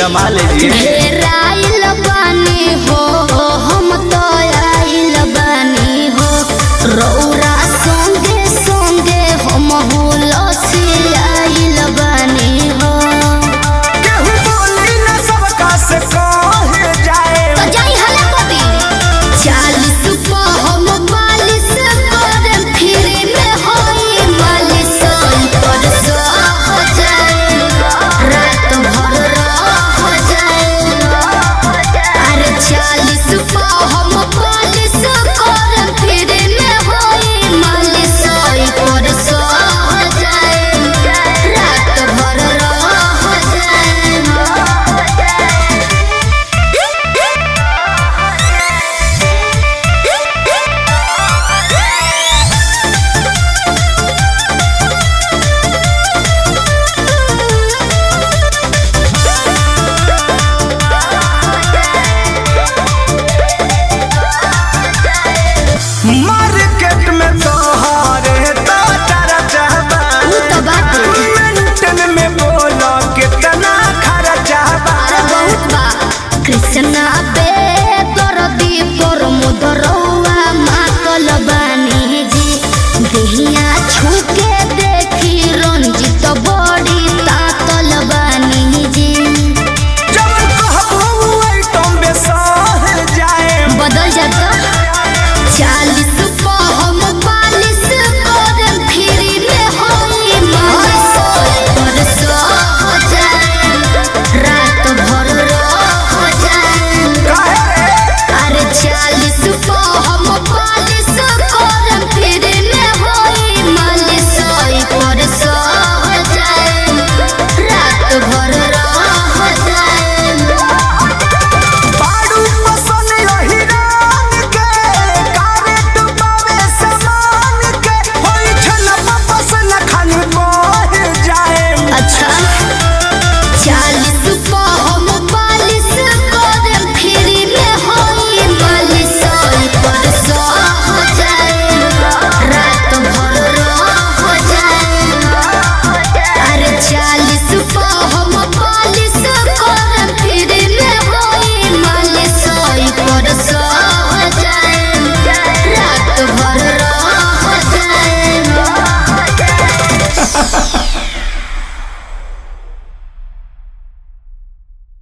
जमा लीजिए। राइल बानी हो हम तो आइल बानी हो रौरा संगे संगे हम हो लसी आइल बानी हो। केहू बोली न सबका से कहे जाए तो जाई हला कभी 40 पा हम 42 कर फिर में होई मालिश पर हो जाए रात भर रह जाए। अरे 40 पा हम 42 कर फिर में होई मालिश पर हो जाए रात भर रह जाए। मार्केट में तो